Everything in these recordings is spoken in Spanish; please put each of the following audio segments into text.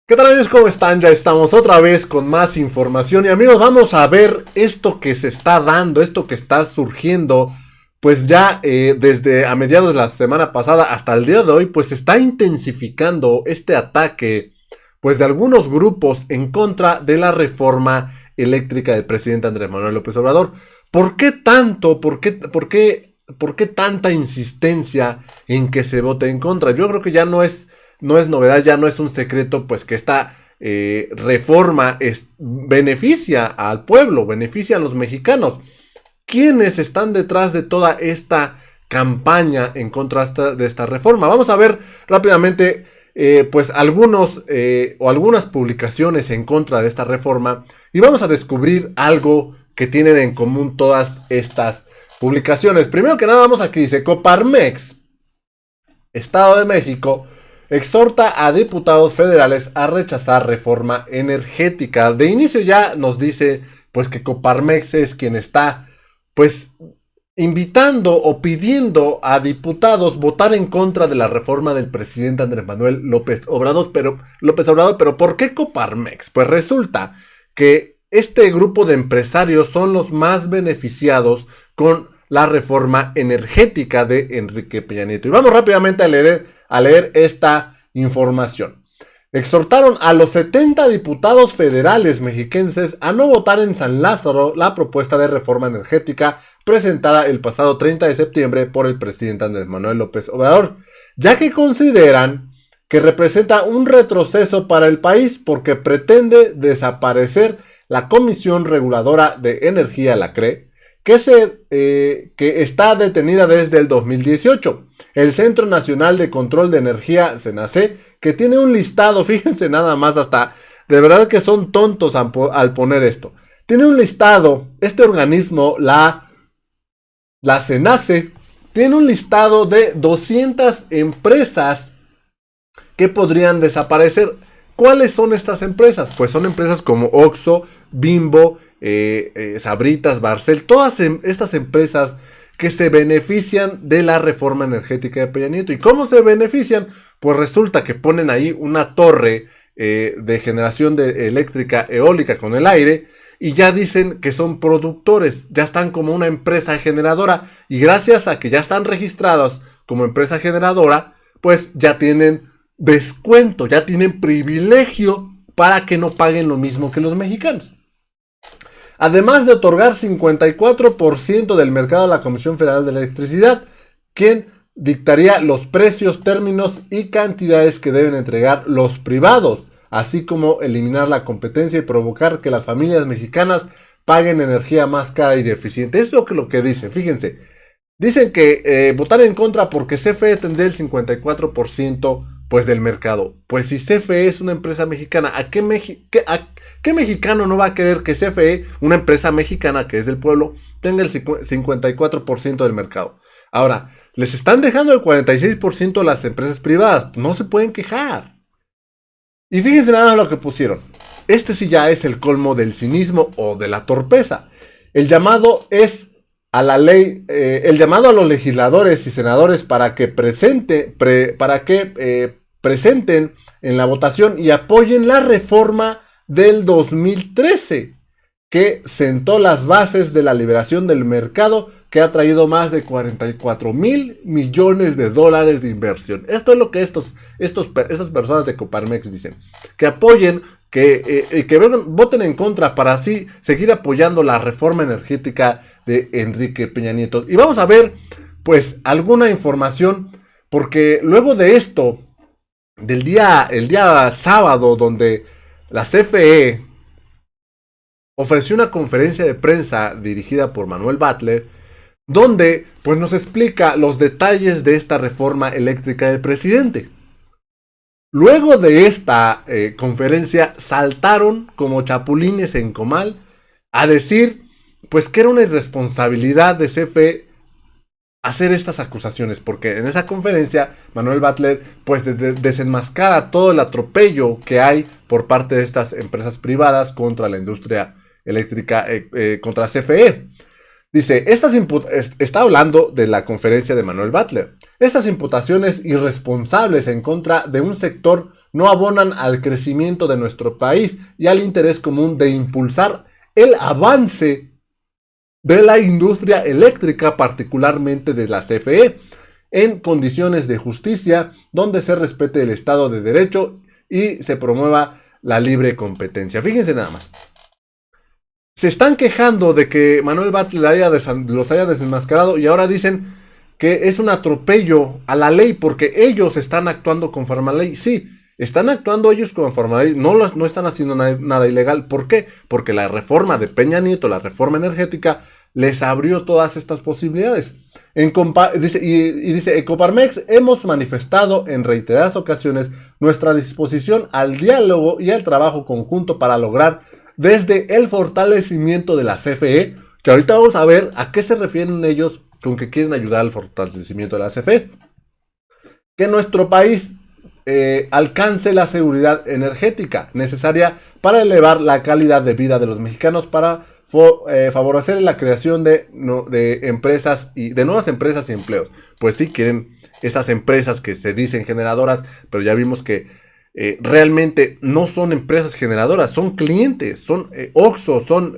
¿Qué tal, amigos? ¿Cómo están? Ya estamos otra vez con más información y, amigos, vamos a ver esto que se está dando, esto que está surgiendo, pues ya desde a mediados de la semana pasada hasta el día de hoy, pues se está intensificando este ataque, pues de algunos grupos en contra de la reforma eléctrica del presidente Andrés Manuel López Obrador. ¿Por qué tanto? ¿Por qué tanta insistencia en que se vote en contra? Yo creo que ya no es novedad, ya no es un secreto, pues que esta reforma beneficia al pueblo, beneficia a los mexicanos. ¿Quiénes están detrás de toda esta campaña en contra de esta reforma? Vamos a ver rápidamente pues algunas publicaciones en contra de esta reforma y vamos a descubrir algo que tienen en común todas estas publicaciones. Primero que nada, vamos aquí, dice Coparmex, Estado de México, exhorta a diputados federales a rechazar reforma energética. De inicio ya nos dice pues que Coparmex es quien está pues invitando o pidiendo a diputados votar en contra de la reforma del presidente Andrés Manuel López Obrador. Pero ¿por qué Coparmex? Pues resulta que este grupo de empresarios son los más beneficiados con la reforma energética de Enrique Peña Nieto. Y vamos rápidamente a leer esta información. Exhortaron a los 70 diputados federales mexiquenses a no votar en San Lázaro la propuesta de reforma energética presentada el pasado 30 de septiembre por el presidente Andrés Manuel López Obrador, ya que consideran que representa un retroceso para el país porque pretende desaparecer la Comisión Reguladora de Energía, la CRE, que está detenida desde el 2018. El Centro Nacional de Control de Energía, CENACE, que tiene un listado, fíjense nada más, hasta de verdad que son tontos al poner esto. Tiene un listado, este organismo, la CENACE, tiene un listado de 200 empresas que podrían desaparecer. ¿Cuáles son estas empresas? Pues son empresas como Oxxo, Bimbo, Sabritas, Barcel, todas estas empresas que se benefician de la reforma energética de Peña Nieto. ¿Y cómo se benefician? Pues resulta que ponen ahí una torre de generación eléctrica eólica con el aire y ya dicen que son productores, ya están como una empresa generadora y gracias a que ya están registrados como empresa generadora, pues ya tienen descuento, ya tienen privilegio para que no paguen lo mismo que los mexicanos. Además de otorgar 54% del mercado a la Comisión Federal de Electricidad, quien dictaría los precios, términos y cantidades que deben entregar los privados, así como eliminar la competencia y provocar que las familias mexicanas paguen energía más cara y deficiente. Eso es lo que dicen, fíjense. Dicen que votar en contra porque CFE tendría el 54% pues del mercado. Pues si CFE es una empresa mexicana, ¿a qué mexicano no va a querer que CFE, una empresa mexicana que es del pueblo, tenga el 54% del mercado? Ahora, les están dejando el 46% a las empresas privadas. No se pueden quejar. Y fíjense nada más lo que pusieron. Este sí ya es el colmo del cinismo o de la torpeza. El llamado es a la ley, el llamado a los legisladores y senadores para que presenten en la votación y apoyen la reforma del 2013 que sentó las bases de la liberación del mercado, que ha traído más de 44 mil millones de dólares de inversión. Esto es lo que esas personas de Coparmex dicen. Que apoyen, que voten en contra para así seguir apoyando la reforma energética de Enrique Peña Nieto. Y vamos a ver pues alguna información, porque luego de esto, el día sábado, donde la CFE ofreció una conferencia de prensa dirigida por Manuel Bartlett, donde pues nos explica los detalles de esta reforma eléctrica del presidente. Luego de esta conferencia saltaron como chapulines en comal a decir pues que era una irresponsabilidad de CFE hacer estas acusaciones, porque en esa conferencia Manuel Bartlett pues desenmascara todo el atropello que hay por parte de estas empresas privadas contra la industria eléctrica, contra CFE. Dice, está hablando de la conferencia de Manuel Bartlett. Estas imputaciones irresponsables en contra de un sector no abonan al crecimiento de nuestro país y al interés común de impulsar el avance de la industria eléctrica, particularmente de la CFE, en condiciones de justicia, donde se respete el Estado de Derecho y se promueva la libre competencia. Fíjense nada más. Se están quejando de que Manuel Bartlett los haya desenmascarado y ahora dicen que es un atropello a la ley porque ellos están actuando conforme a la ley. Sí, están actuando ellos conforme a la ley, no están haciendo nada ilegal. ¿Por qué? Porque la reforma de Peña Nieto, la reforma energética, les abrió todas estas posibilidades. Dice, en Coparmex hemos manifestado en reiteradas ocasiones nuestra disposición al diálogo y al trabajo conjunto para lograr desde el fortalecimiento de la CFE, que ahorita vamos a ver a qué se refieren ellos con que quieren ayudar al fortalecimiento de la CFE, que nuestro país alcance la seguridad energética necesaria para elevar la calidad de vida de los mexicanos, para favorecer la creación de empresas y de nuevas empresas y empleos. Pues sí, quieren esas empresas que se dicen generadoras, pero ya vimos que realmente no son empresas generadoras, son clientes, son Oxxo, son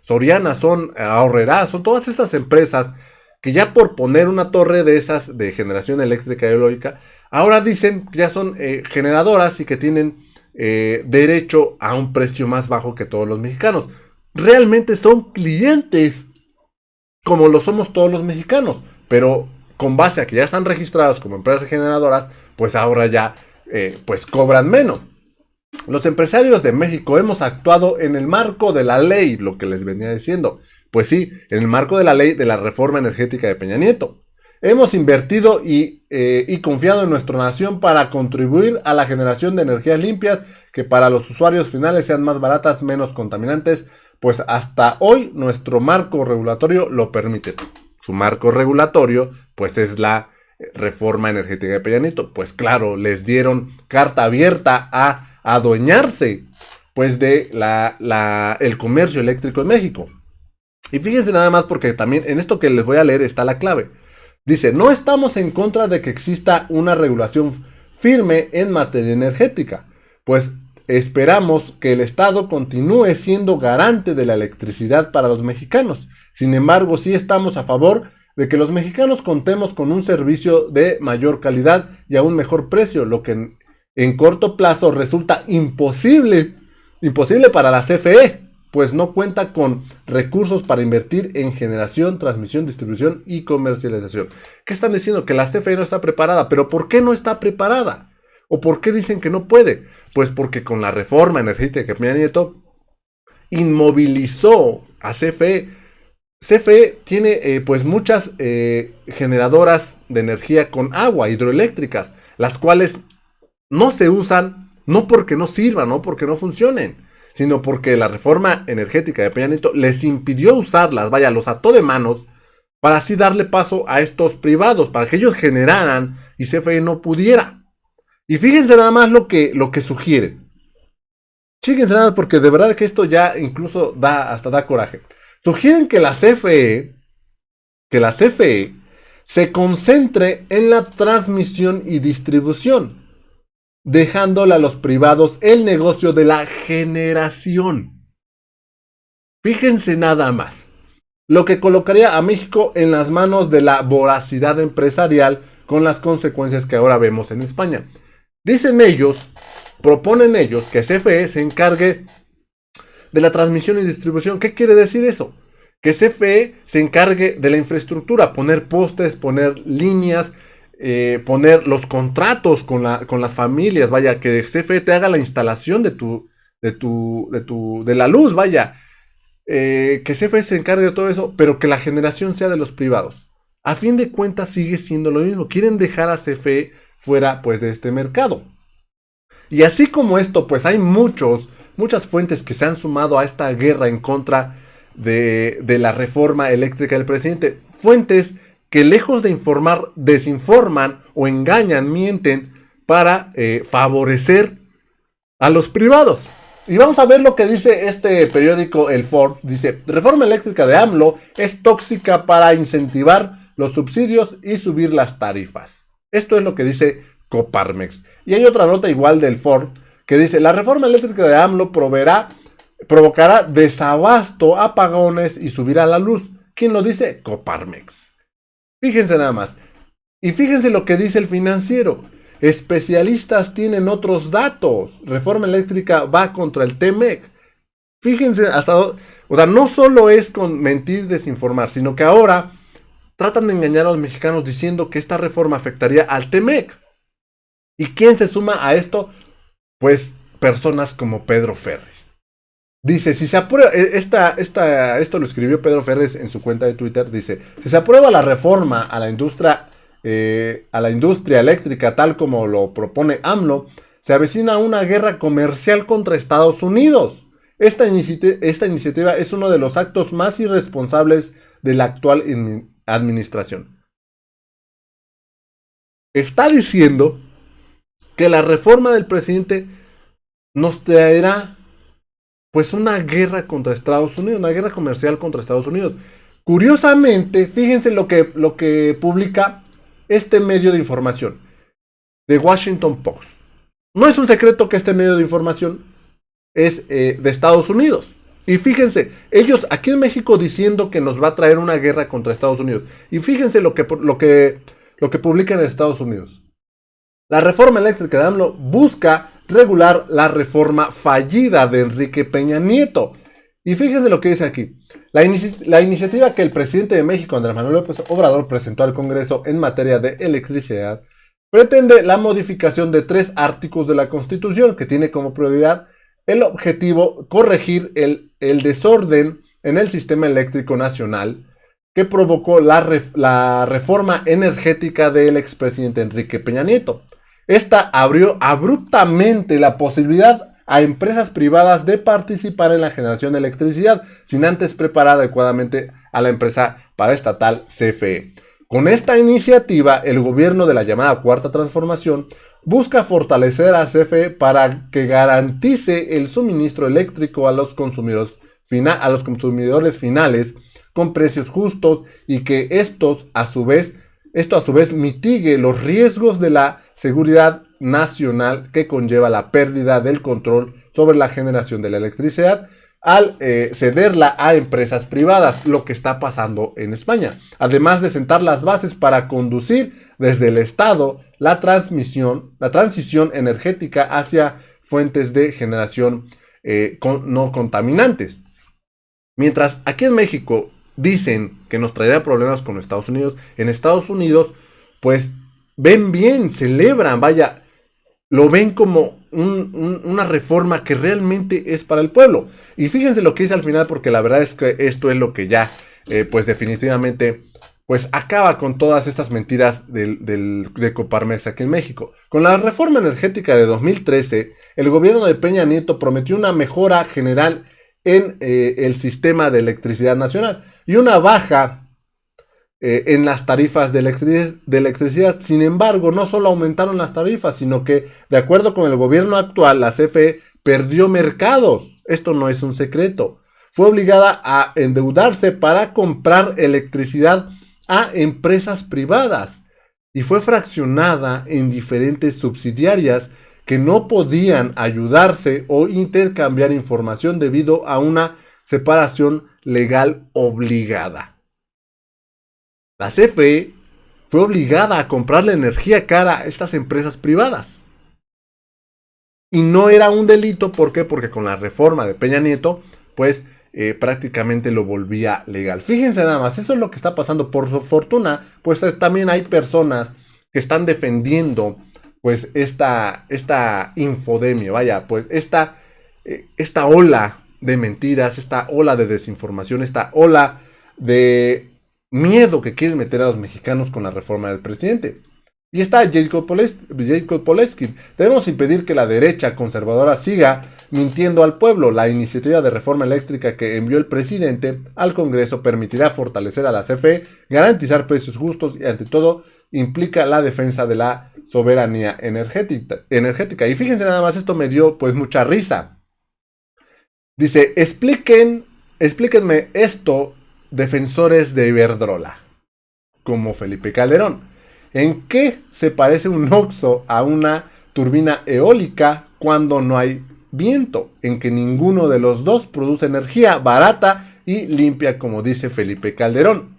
Soriana, son Aurrerá, son todas estas empresas que ya por poner una torre de esas de generación eléctrica y eólica, ahora dicen que ya son generadoras y que tienen derecho a un precio más bajo que todos los mexicanos. Realmente son clientes como lo somos todos los mexicanos, pero con base a que ya están registradas como empresas generadoras, pues ahora ya pues cobran menos. Los empresarios de México hemos actuado en el marco de la ley, lo que les venía diciendo. Pues sí, en el marco de la ley de la reforma energética de Peña Nieto. Hemos invertido y confiado en nuestra nación para contribuir a la generación de energías limpias que para los usuarios finales sean más baratas, menos contaminantes, pues hasta hoy nuestro marco regulatorio lo permite. Su marco regulatorio pues es la reforma energética de Peña Nieto. Pues claro, les dieron carta abierta a adueñarse pues de el comercio eléctrico en México. Y fíjense nada más, porque también en esto que les voy a leer está la clave. Dice, no estamos en contra de que exista una regulación firme en materia energética, pues esperamos que el Estado continúe siendo garante de la electricidad para los mexicanos. Sin embargo, sí estamos a favor de que los mexicanos contemos con un servicio de mayor calidad y a un mejor precio, lo que en corto plazo resulta imposible para la CFE, pues no cuenta con recursos para invertir en generación, transmisión, distribución y comercialización. ¿Qué están diciendo? Que la CFE no está preparada. ¿Pero por qué no está preparada? ¿O por qué dicen que no puede? Pues porque con la reforma energética que Peña Nieto inmovilizó a CFE. CFE tiene pues muchas generadoras de energía con agua, hidroeléctricas, las cuales no se usan, no porque no sirvan, no porque no funcionen, sino porque la reforma energética de Peña Nieto les impidió usarlas, vaya, los ató de manos, para así darle paso a estos privados, para que ellos generaran y CFE no pudiera. Y fíjense nada más lo que sugieren. Fíjense nada, porque de verdad que esto ya incluso hasta da coraje. Sugieren que la CFE se concentre en la transmisión y distribución, dejándole a los privados el negocio de la generación. Fíjense nada más, lo que colocaría a México en las manos de la voracidad empresarial, con las consecuencias que ahora vemos en España. Proponen ellos que CFE se encargue de la transmisión y distribución. ¿Qué quiere decir eso? Que CFE se encargue de la infraestructura, poner postes, poner líneas, poner los contratos con las familias, vaya, que CFE te haga la instalación de la luz, vaya, que CFE se encargue de todo eso, pero que la generación sea de los privados. A fin de cuentas sigue siendo lo mismo, quieren dejar a CFE fuera pues de este mercado. Y así como esto, pues hay muchas fuentes que se han sumado a esta guerra en contra de la reforma eléctrica del presidente, fuentes que lejos de informar, desinforman o engañan, mienten para favorecer a los privados. Y vamos a ver lo que dice este periódico, El Ford. Dice, reforma eléctrica de AMLO es tóxica para incentivar los subsidios y subir las tarifas. Esto es lo que dice Coparmex. Y hay otra nota igual del Ford que dice, la reforma eléctrica de AMLO provocará desabasto, apagones y subirá la luz. ¿Quién lo dice? Coparmex. Fíjense nada más. Y fíjense lo que dice el Financiero. Especialistas tienen otros datos. Reforma eléctrica va contra el TEMEC. Fíjense hasta dónde. O sea, no solo es con mentir y desinformar, sino que ahora tratan de engañar a los mexicanos diciendo que esta reforma afectaría al TEMEC. ¿Y quién se suma a esto? Pues personas como Pedro Ferriz. Dice, si se aprueba, esto lo escribió Pedro Ferriz en su cuenta de Twitter, dice, si se aprueba la reforma a la industria eléctrica tal como lo propone AMLO, se avecina una guerra comercial contra Estados Unidos. Esta iniciativa es uno de los actos más irresponsables de la actual administración. Está diciendo que la reforma del presidente nos traerá pues una guerra contra Estados Unidos, una guerra comercial contra Estados Unidos. Curiosamente, fíjense lo que publica este medio de información, The Washington Post. No es un secreto que este medio de información es de Estados Unidos. Y fíjense, ellos aquí en México diciendo que nos va a traer una guerra contra Estados Unidos. Y fíjense lo que publican en Estados Unidos. La reforma eléctrica de AMLO busca regular la reforma fallida de Enrique Peña Nieto. Y fíjense lo que dice aquí. La iniciativa que el presidente de México, Andrés Manuel López Obrador, presentó al Congreso en materia de electricidad, pretende la modificación de 3 artículos de la Constitución, que tiene como prioridad el objetivo corregir el desorden en el sistema eléctrico nacional que provocó la reforma energética del expresidente Enrique Peña Nieto. Esta abrió abruptamente la posibilidad a empresas privadas de participar en la generación de electricidad, sin antes preparar adecuadamente a la empresa paraestatal CFE. Con esta iniciativa, el gobierno de la llamada Cuarta Transformación busca fortalecer a CFE para que garantice el suministro eléctrico a los consumidores finales con precios justos y que esto a su vez mitigue los riesgos de la seguridad nacional que conlleva la pérdida del control sobre la generación de la electricidad al cederla a empresas privadas, lo que está pasando en España. Además de sentar las bases para conducir desde el Estado la transición energética hacia fuentes de generación no contaminantes. Mientras aquí en México dicen que nos traerá problemas con Estados Unidos, en Estados Unidos pues ven bien, celebran, vaya, lo ven como una reforma que realmente es para el pueblo. Y fíjense lo que dice al final, porque la verdad es que esto es lo que ya, pues definitivamente, pues acaba con todas estas mentiras de Coparmex aquí en México. Con la reforma energética de 2013, el gobierno de Peña Nieto prometió una mejora general en el sistema de electricidad nacional y una baja en las tarifas de electricidad. Sin embargo, no solo aumentaron las tarifas, sino que, de acuerdo con el gobierno actual, la CFE perdió mercados. Esto no es un secreto. Fue obligada a endeudarse para comprar electricidad a empresas privadas y fue fraccionada en diferentes subsidiarias que no podían ayudarse o intercambiar información debido a una separación legal obligada. La CFE fue obligada a comprarle energía cara a estas empresas privadas. Y no era un delito, ¿por qué? Porque con la reforma de Peña Nieto, pues prácticamente lo volvía legal. Fíjense nada más, eso es lo que está pasando. Por su fortuna, pues también hay personas que están defendiendo pues esta infodemia, vaya, pues esta ola de mentiras, esta ola de desinformación, esta ola de miedo que quieren meter a los mexicanos con la reforma del presidente. Y está Jacob Polesky. Debemos impedir que la derecha conservadora siga mintiendo al pueblo. La iniciativa de reforma eléctrica que envió el presidente al Congreso permitirá fortalecer a la CFE, garantizar precios justos y, ante todo, implica la defensa de la soberanía energética. Y fíjense nada más, esto me dio pues mucha risa. Dice, explíquenme esto, defensores de Iberdrola, como Felipe Calderón. ¿En qué se parece un OXXO a una turbina eólica cuando no hay viento? En que ninguno de los dos produce energía barata y limpia, como dice Felipe Calderón.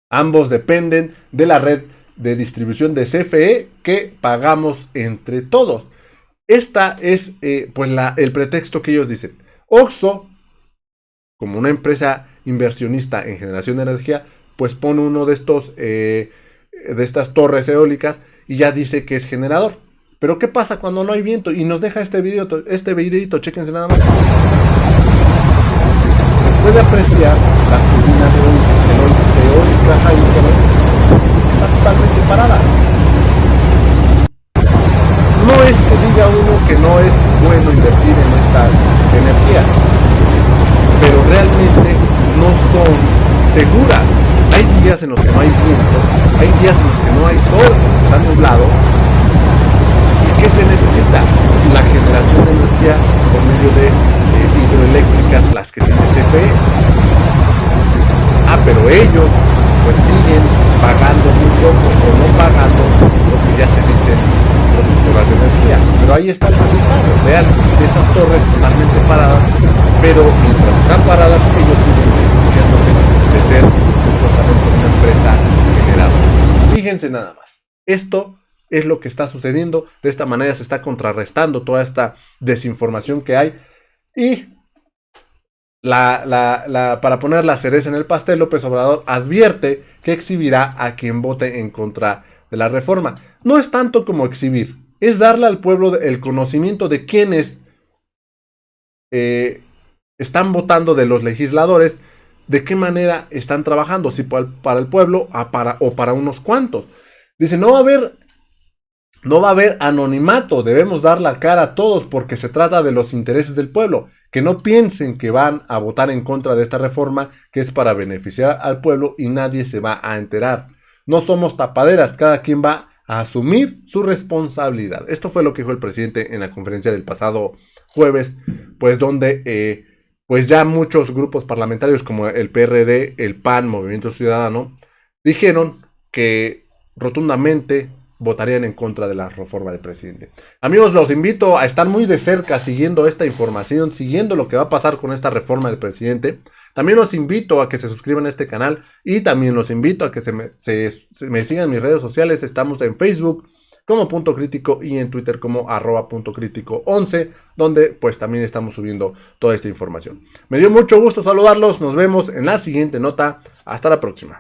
Ambos dependen de la red de distribución de CFE que pagamos entre todos. Esta es pues el pretexto que ellos dicen. OXXO, como una empresa inversionista en generación de energía, pues pone uno de estas torres eólicas y ya dice que es generador. Pero ¿qué pasa cuando no hay viento? Y nos deja este videito, chéquense nada más. Se puede apreciar las turbinas eólicas ahí, están totalmente paradas. No es que diga uno que no es bueno invertir en estas energías, pero realmente no son seguras. Hay días en los que no hay viento, hay días en los que no hay sol, está nublado. ¿Y qué se necesita? La generación de energía por medio de hidroeléctricas, las que tiene CFE. Pero ellos pues siguen pagando muy poco o no pagando lo que ya se dicen productoras de energía. Pero ahí está el resultado. Vean estas torres totalmente paradas, pero mientras están paradas ellos siguen beneficiándose de ser supuestamente una empresa generadora. Fíjense nada más. Esto es lo que está sucediendo. De esta manera se está contrarrestando toda esta desinformación que hay. Y para poner la cereza en el pastel, López Obrador advierte que exhibirá a quien vote en contra de la reforma. No es tanto como exhibir, es darle al pueblo el conocimiento de quienes están votando, de los legisladores, de qué manera están trabajando, si para el pueblo o para unos cuantos. Dice, no va a haber anonimato, debemos dar la cara a todos porque se trata de los intereses del pueblo. Que no piensen que van a votar en contra de esta reforma que es para beneficiar al pueblo y nadie se va a enterar. No somos tapaderas, cada quien va a asumir su responsabilidad. Esto fue lo que dijo el presidente en la conferencia del pasado jueves, pues donde pues ya muchos grupos parlamentarios como el PRD, el PAN, Movimiento Ciudadano, dijeron que rotundamente votarían en contra de la reforma del presidente. Amigos, los invito a estar muy de cerca siguiendo esta información, siguiendo lo que va a pasar con esta reforma del presidente. También los invito a que se suscriban a este canal y también los invito a que me sigan en mis redes sociales. Estamos en Facebook como Punto Crítico y en Twitter como @puntocrítico11, donde pues también estamos subiendo toda esta información. Me dio mucho gusto saludarlos, nos vemos en la siguiente nota. Hasta la próxima.